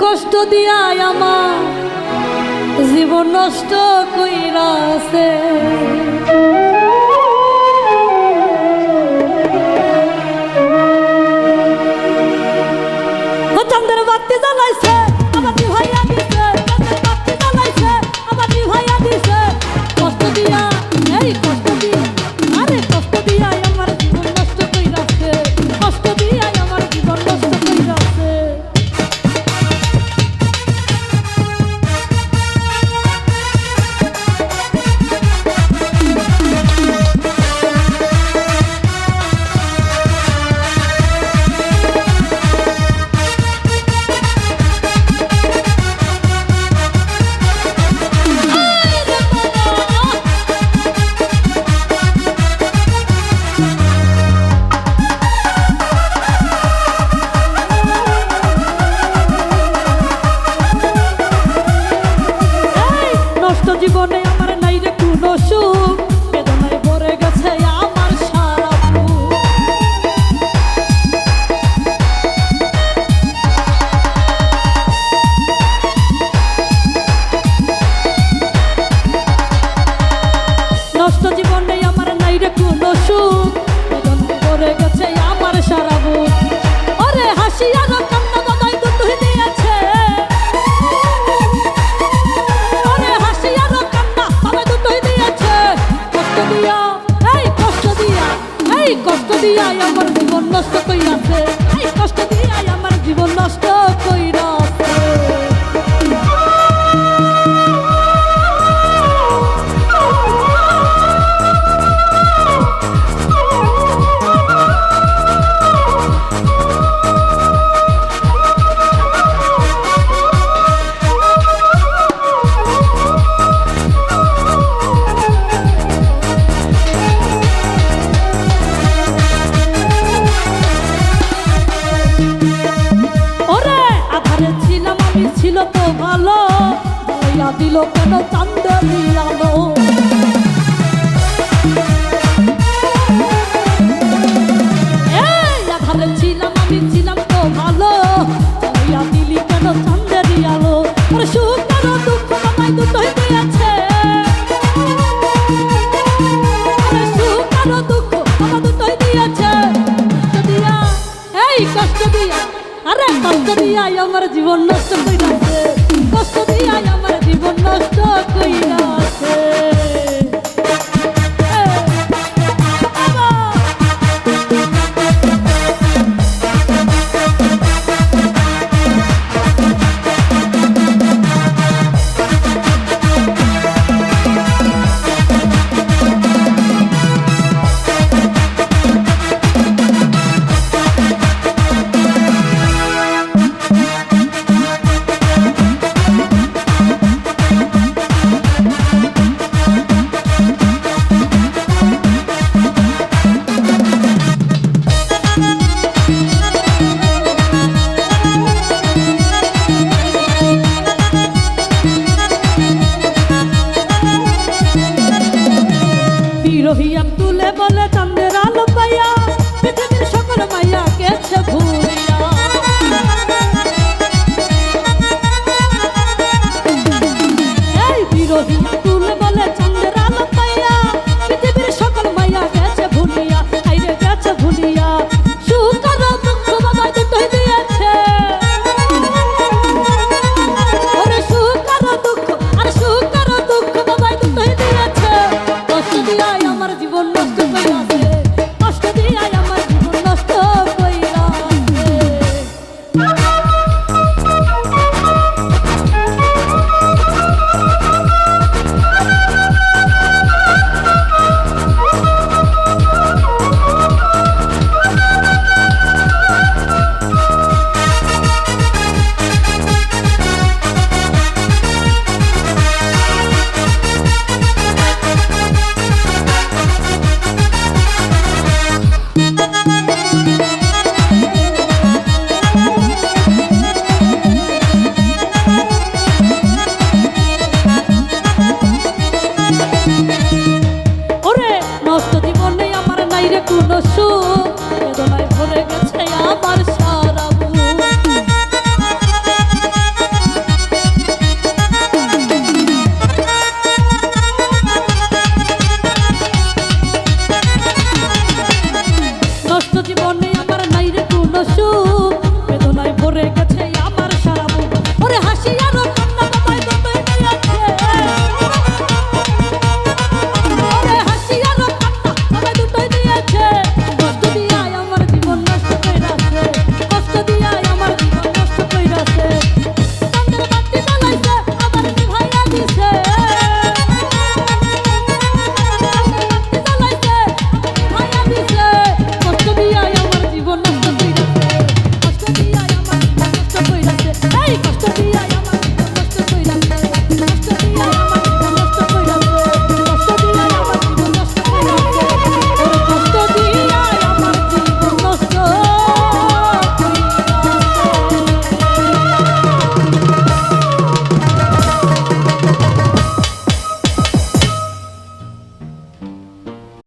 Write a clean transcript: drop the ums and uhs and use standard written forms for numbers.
কষ্ট দিয়াই আমার জীবন নষ্ট কইরাছে। চন্দ্রের বাতি জ্বালাইছে আবার নিভাইয়া দিছে, চন্দ্রের বাতি জ্বালাইছে আবার নিভাইয়া দিছে। কষ্ট দিয়া এই কষ্ট দিয়া আরে কষ্ট দিয়াই আমার জীবন নষ্ট কইরাছে, কষ্ট দিয়াই আমার জীবন নষ্ট কইরাছে। জীবনে আমার নাই রে কোনো সুখ, বেদনায় ভরে গেছে আমার সারা বুক। নষ্ট জীবনে আমার নাই রে কোনো সুখ, বেদনায় ভরে গেছে আমার সারা বুক। ওরে হাসি আর কান্না দাদাই দুটোই দিয়েছে, কষ্ট দিয়াই আমার জীবন নষ্ট কইরাছে, এই কষ্ট দিয়াই আমার জীবন নষ্ট কইরাছে। ছিল তো ভালো, জ্বালাইয়া দিল কেন চাঁদেরই আলো। এই আধারে ছিলাম আমি ছিলাম তো ভালো, জ্বালাইয়া দিলি কেন চাঁদেরই আলো। ওরে সুখ আর দুঃখ আমায় দুটোই দিয়েছে, ওরে সুখ আর দুঃখ আমায় দুটোই দিয়েছে। কষ্ট দিয়া এই কষ্ট দিয়া আরে কষ্ট দিয়াই আমার জীবন নষ্ট কইরাছে, কষ্ট দিয়াই আমার জীবন নষ্ট কইরা।